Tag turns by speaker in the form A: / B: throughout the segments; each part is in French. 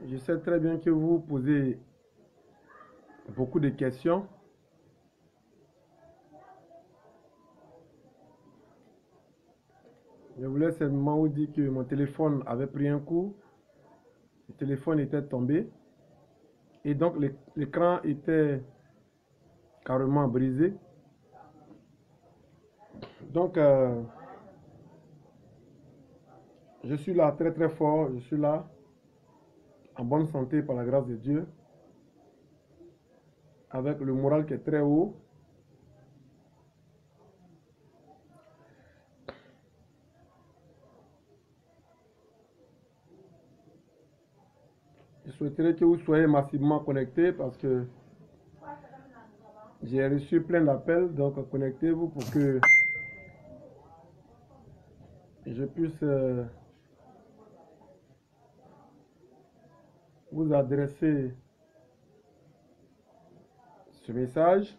A: Je sais très bien que vous posez beaucoup de questions. Je voulais simplement vous dire que mon téléphone avait pris un coup. Le téléphone était tombé. Et donc l'écran était carrément brisé. Donc je suis là très très fort. Je suis là en bonne santé par la grâce de Dieu. Avec le moral qui est très haut. Je souhaiterais que vous soyez massivement connectés parce que j'ai reçu plein d'appels. Donc connectez-vous pour que je puisse vous adresser ce message.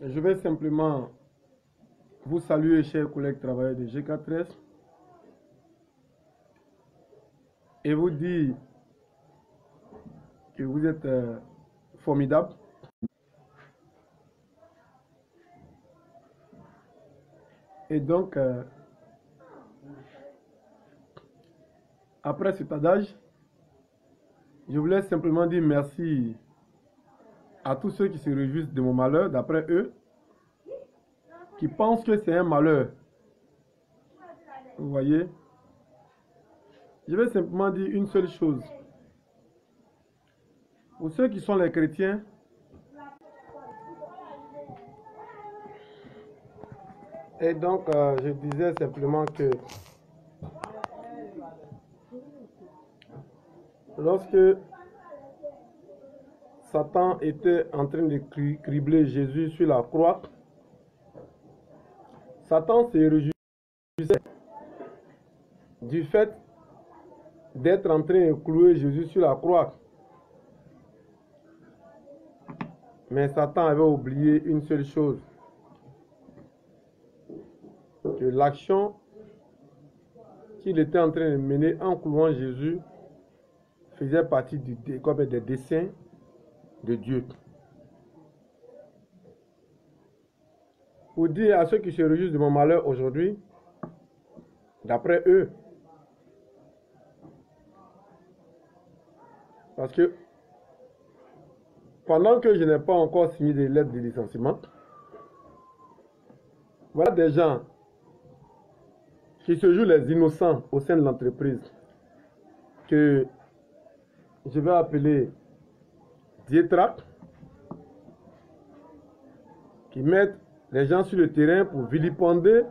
A: Je vais simplement vous saluer, chers collègues travailleurs de G4S, et vous dire que vous êtes formidables. Et donc, après cet adage, je voulais simplement dire merci à tous ceux qui se réjouissent de mon malheur, d'après eux, qui pensent que c'est un malheur. Vous voyez? Je vais simplement dire une seule chose. Pour ceux qui sont les chrétiens, et donc je disais simplement que lorsque Satan était en train de cribler Jésus sur la croix, Satan se réjouissait du fait d'être en train de clouer Jésus sur la croix. Mais Satan avait oublié une seule chose, que l'action qu'il était en train de mener en clouant Jésus faisait partie des desseins de Dieu. Pour dire à ceux qui se réjouissent de mon malheur aujourd'hui, d'après eux, parce que pendant que je n'ai pas encore signé des lettres de licenciement, voilà des gens qui se jouent les innocents au sein de l'entreprise, que je vais appeler Dietrac, qui mettent les gens sur le terrain pour vilipender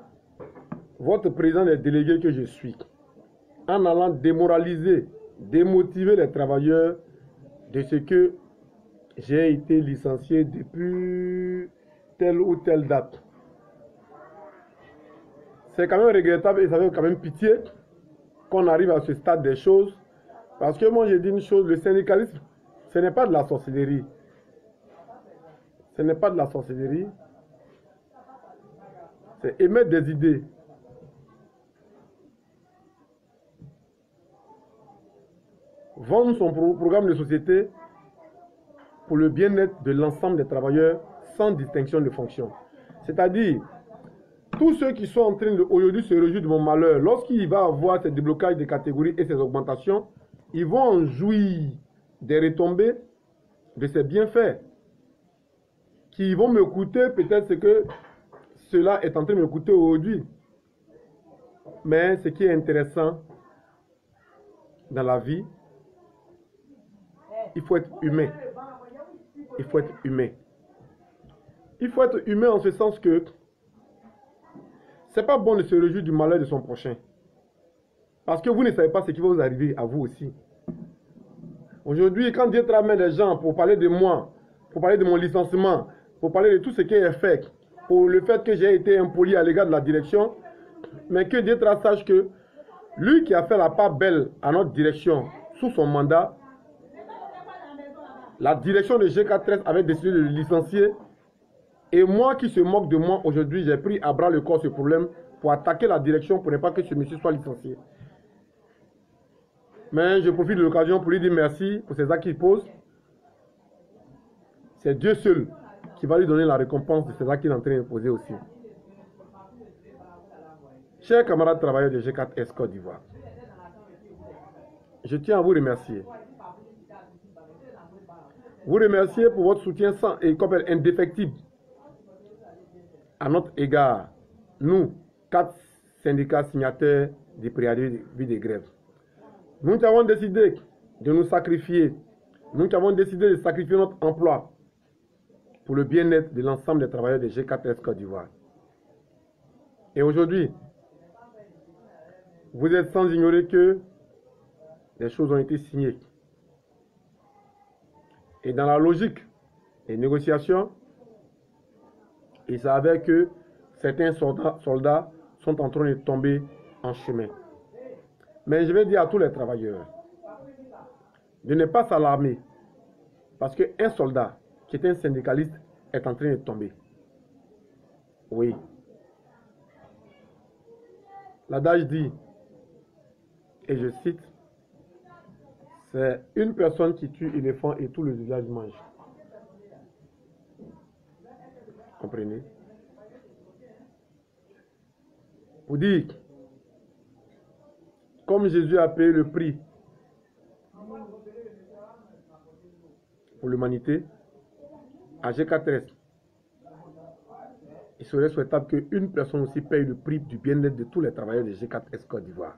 A: votre président des délégués que je suis, en allant démoraliser, démotiver les travailleurs de ce que j'ai été licencié depuis telle ou telle date. C'est quand même regrettable et ça fait quand même pitié qu'on arrive à ce stade des choses. Parce que moi, j'ai dit une chose, le syndicalisme, ce n'est pas de la sorcellerie. Ce n'est pas de la sorcellerie. C'est émettre des idées. Vendre son programme de société pour le bien-être de l'ensemble des travailleurs sans distinction de fonction. C'est-à-dire, tous ceux qui sont en train de aujourd'hui se réjouir de mon malheur, lorsqu'il va avoir ces déblocages de catégories et ces augmentations, ils vont en jouir des retombées de ces bienfaits qui vont me coûter peut-être ce que cela est en train de me coûter aujourd'hui. Mais ce qui est intéressant dans la vie, il faut être humain. Il faut être humain. Il faut être humain en ce sens que c'est pas bon de se réjouir du malheur de son prochain. Parce que vous ne savez pas ce qui va vous arriver à vous aussi. Aujourd'hui, quand Dieu te ramène des gens pour parler de moi, pour parler de mon licenciement, pour parler de tout ce qui est fait, pour le fait que j'ai été impoli à l'égard de la direction, mais que Dieu te sache que lui qui a fait la part belle à notre direction sous son mandat, la direction de G4S avait décidé de le licencier. Et moi qui se moque de moi aujourd'hui, j'ai pris à bras le corps ce problème pour attaquer la direction pour ne pas que ce monsieur soit licencié. Mais je profite de l'occasion pour lui dire merci pour ses actes qu'il pose. C'est Dieu seul qui va lui donner la récompense de ces actes qu'il est en train de poser aussi. Chers camarades travailleurs de G4S Côte d'Ivoire, je tiens à vous remercier. Vous remercier pour votre soutien sans et comme indéfectible à notre égard, nous, 4 syndicats signataires du préavis de grève. Nous avons décidé de nous sacrifier. Nous avons décidé de sacrifier notre emploi pour le bien-être de l'ensemble des travailleurs de G4S Côte d'Ivoire. Et aujourd'hui, vous êtes sans ignorer que les choses ont été signées. Et dans la logique des négociations, il s'avère que certains soldats sont en train de tomber en chemin. Mais je vais dire à tous les travailleurs de ne pas s'alarmer parce qu'un soldat qui est un syndicaliste est en train de tomber. Oui. L'adage dit, et je cite, c'est une personne qui tue l'éléphant et tout le village mange. Comprenez? Pour dire, comme Jésus a payé le prix pour l'humanité, à G4S, il serait souhaitable qu'une personne aussi paye le prix du bien-être de tous les travailleurs de G4S Côte d'Ivoire.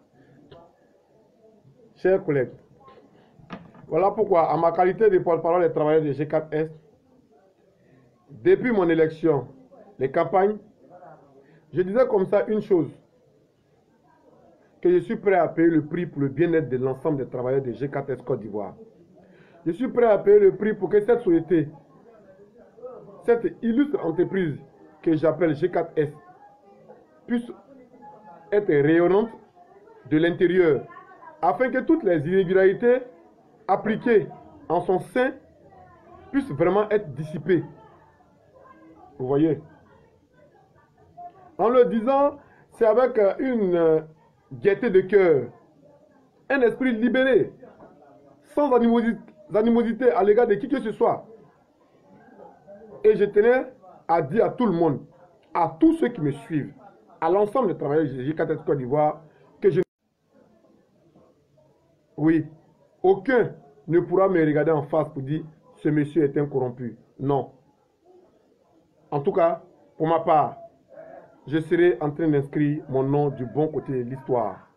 A: Chers collègues, voilà pourquoi, à ma qualité de porte-parole des travailleurs de G4S, depuis mon élection, les campagnes, je disais comme ça une chose, que je suis prêt à payer le prix pour le bien-être de l'ensemble des travailleurs de G4S Côte d'Ivoire. Je suis prêt à payer le prix pour que cette société, cette illustre entreprise que j'appelle G4S, puisse être rayonnante de l'intérieur, afin que toutes les irrégularités appliquées en son sein puissent vraiment être dissipées. Vous voyez? En le disant, c'est avec une gaieté de cœur, un esprit libéré, sans animosité à l'égard de qui que ce soit. Et je tenais à dire à tout le monde, à tous ceux qui me suivent, à l'ensemble des travailleurs de G4S Côte d'Ivoire, que je... Oui, aucun ne pourra me regarder en face pour dire « ce monsieur est un corrompu ». Non. En tout cas, pour ma part, je serai en train d'inscrire mon nom du bon côté de l'histoire.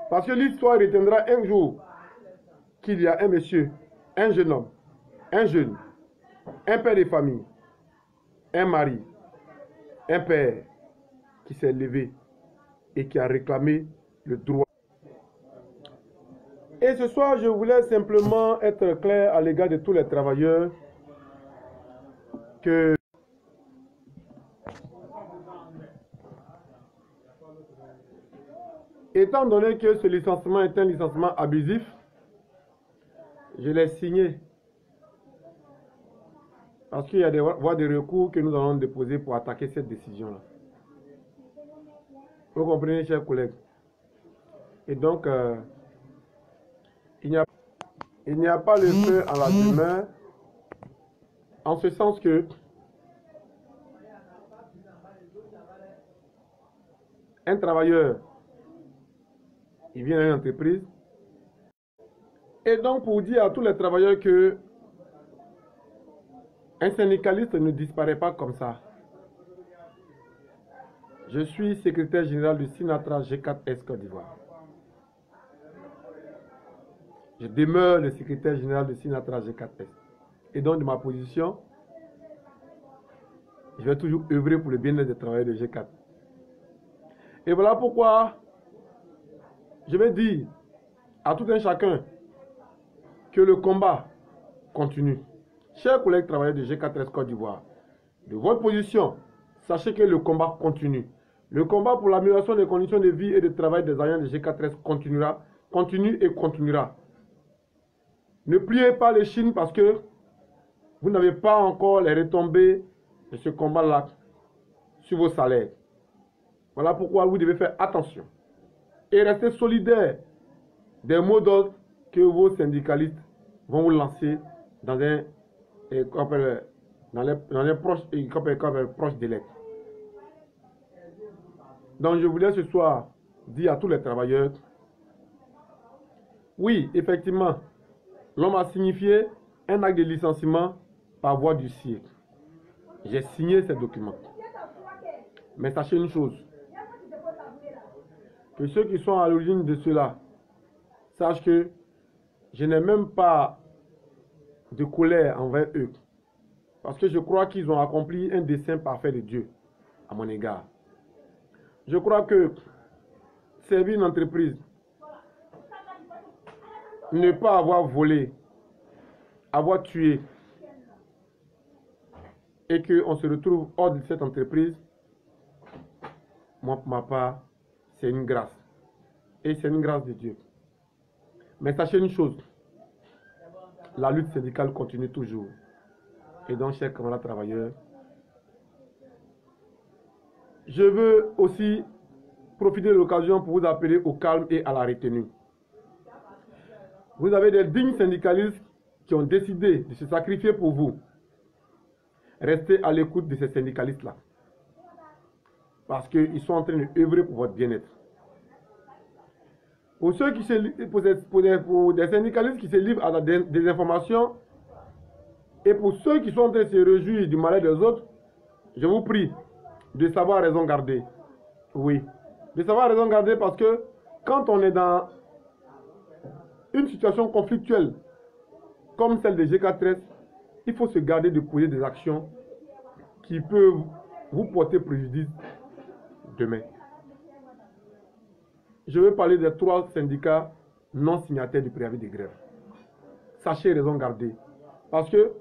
A: Parce que l'histoire retiendra un jour qu'il y a un monsieur, un jeune homme, un jeune, un père de famille, un mari, un père qui s'est levé et qui a réclamé le droit. Et ce soir, je voulais simplement être clair à l'égard de tous les travailleurs que étant donné que ce licenciement est un licenciement abusif, je l'ai signé. Parce qu'il y a des voies de recours que nous allons déposer pour attaquer cette décision-là. Vous comprenez, chers collègues? Et donc, il n'y a pas le feu à la demeure, en ce sens que un travailleur, il vient à une entreprise, et donc pour dire à tous les travailleurs que un syndicaliste ne disparaît pas comme ça. Je suis secrétaire général du Sinatra G4S Côte d'Ivoire. Je demeure le secrétaire général du Sinatra G4S. Et donc de ma position, je vais toujours œuvrer pour le bien-être des travailleurs de G4. Et voilà pourquoi je vais dire à tout un chacun que le combat continue. Chers collègues travailleurs de G4S Côte d'Ivoire, de votre position, sachez que le combat continue. Le combat pour l'amélioration des conditions de vie et de travail des agents de G4S continue et continuera. Ne pliez pas les chines parce que vous n'avez pas encore les retombées de ce combat-là sur vos salaires. Voilà pourquoi vous devez faire attention et rester solidaire des mots d'ordre que vos syndicalistes vont vous lancer dans un proche délai. Donc je voulais ce soir dire à tous les travailleurs, oui, effectivement, l'homme a signifié un acte de licenciement par voie du siècle. J'ai signé ces documents. Mais sachez une chose, que ceux qui sont à l'origine de cela sachent que je n'ai même pas de colère envers eux. Parce que je crois qu'ils ont accompli un dessein parfait de Dieu à mon égard. Je crois que servir une entreprise, ne pas avoir volé, avoir tué, et qu'on se retrouve hors de cette entreprise, moi pour ma part, c'est une grâce. Et c'est une grâce de Dieu. Mais sachez une chose, la lutte syndicale continue toujours. Et donc, chers camarades travailleurs, je veux aussi profiter de l'occasion pour vous appeler au calme et à la retenue. Vous avez des dignes syndicalistes qui ont décidé de se sacrifier pour vous. Restez à l'écoute de ces syndicalistes-là. Parce qu'ils sont en train d'œuvrer pour votre bien-être. Pour des syndicalistes qui se livrent à la désinformation et pour ceux qui sont en train de se réjouir du malheur des autres, je vous prie de savoir raison garder. Oui, de savoir raison garder parce que quand on est dans une situation conflictuelle comme celle de G4S, il faut se garder de poser des actions qui peuvent vous porter préjudice demain. Je vais parler des 3 syndicats non signataires du préavis de grève. Sachez raison garder. Parce que,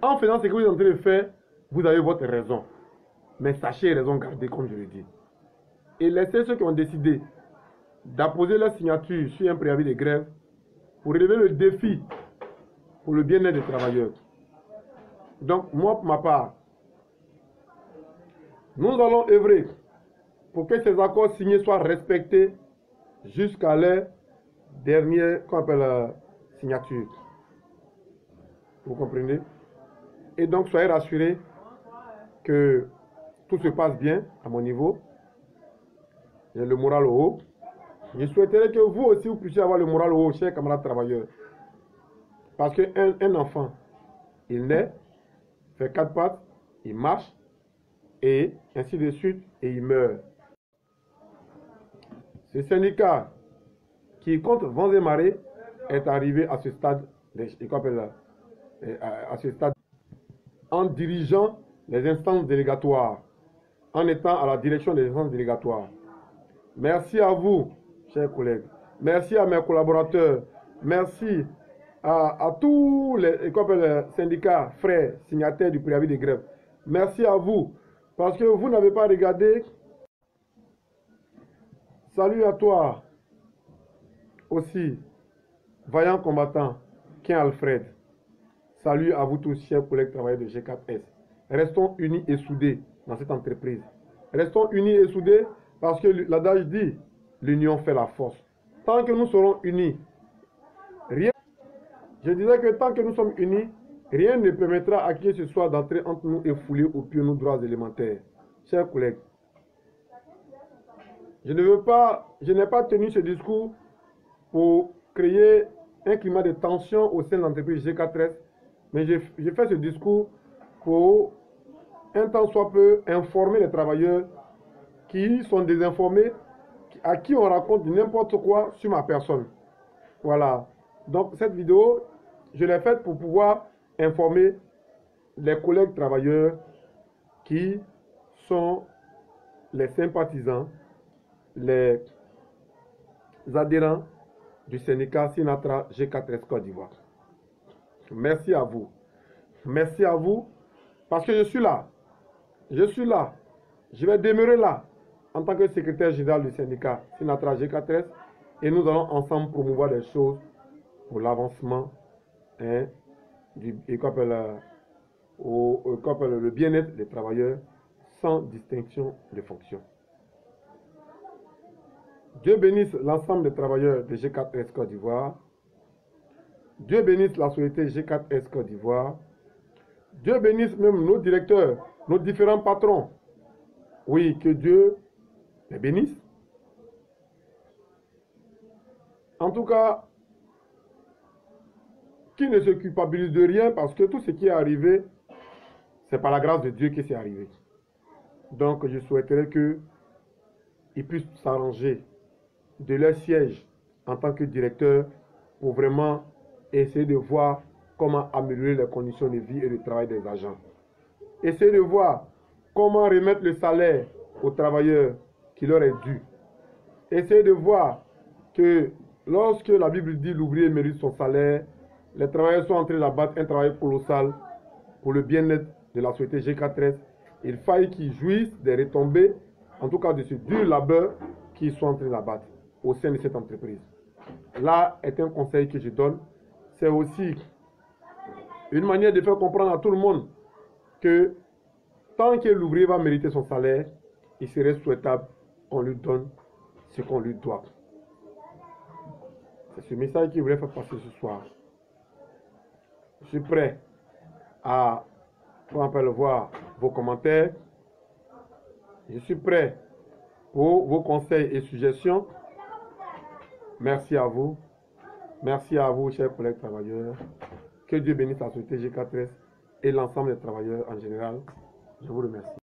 A: en faisant ce que vous êtes en train de faire, vous avez votre raison. Mais sachez raison garder, comme je le dis. Et laissez ceux qui ont décidé d'apposer leur signature sur un préavis de grève pour relever le défi pour le bien-être des travailleurs. Donc, moi, pour ma part, nous allons œuvrer pour que ces accords signés soient respectés jusqu'à leur dernière signature. Vous comprenez? Et donc, soyez rassurés que tout se passe bien à mon niveau. J'ai le moral au haut. Je souhaiterais que vous aussi, vous puissiez avoir le moral au haut, chers camarades travailleurs. Parce qu'un enfant, il naît, fait 4 pattes, il marche, et ainsi de suite, et il meurt. Ce syndicat qui, contre vents et marées, est arrivé à ce stade, en dirigeant les instances délégatoires, en étant à la direction des instances délégatoires. Merci à vous, chers collègues. Merci à mes collaborateurs. Merci à tous les syndicats frères signataires du préavis de grève. Merci à vous, parce que vous n'avez pas regardé. Salut à toi aussi, vaillant combattant, Ken Alfred. Salut à vous tous, chers collègues travailleurs de G4S. Restons unis et soudés dans cette entreprise. Restons unis et soudés parce que l'adage dit, l'union fait la force. Tant que nous serons unis, rien. Je disais que tant que nous sommes unis, rien ne permettra à qui que ce soit d'entrer entre nous et fouler au pied nos droits élémentaires. Chers collègues, je n'ai pas tenu ce discours pour créer un climat de tension au sein de l'entreprise G4S, mais j'ai fait ce discours pour un temps soit peu informer les travailleurs qui sont désinformés, à qui on raconte n'importe quoi sur ma personne. Voilà. Donc cette vidéo, je l'ai faite pour pouvoir informer les collègues travailleurs qui sont les sympathisants les adhérents du syndicat Sinatra G4S Côte d'Ivoire. Merci à vous. Merci à vous parce que je suis là. Je suis là. Je vais demeurer là en tant que secrétaire général du syndicat Sinatra G4S et nous allons ensemble promouvoir des choses pour l'avancement le bien-être des travailleurs sans distinction de fonction. Dieu bénisse l'ensemble des travailleurs de G4S Côte d'Ivoire. Dieu bénisse la société G4S Côte d'Ivoire. Dieu bénisse même nos directeurs, nos différents patrons. Oui, que Dieu les bénisse. En tout cas, qui ne se culpabilise de rien parce que tout ce qui est arrivé, c'est par la grâce de Dieu que c'est arrivé. Donc, je souhaiterais qu'ils puissent s'arranger de leur siège en tant que directeur pour vraiment essayer de voir comment améliorer les conditions de vie et de travail des agents. Essayer de voir comment remettre le salaire aux travailleurs qui leur est dû. Essayer de voir que lorsque la Bible dit l'ouvrier mérite son salaire, les travailleurs sont en train d'abattre un travail colossal pour le bien-être de la société G4S. Il faille qu'ils jouissent des retombées, en tout cas de ce dur labeur qu'ils sont en train d'abattre au sein de cette entreprise. Là est un conseil que je donne. C'est aussi une manière de faire comprendre à tout le monde que tant que l'ouvrier va mériter son salaire, il serait souhaitable qu'on lui donne ce qu'on lui doit. C'est ce message qu'il voulait faire passer ce soir. Je suis prêt à voir vos commentaires. Je suis prêt pour vos conseils et suggestions. Merci à vous. Merci à vous, chers collègues travailleurs. Que Dieu bénisse la société G4S et l'ensemble des travailleurs en général. Je vous remercie.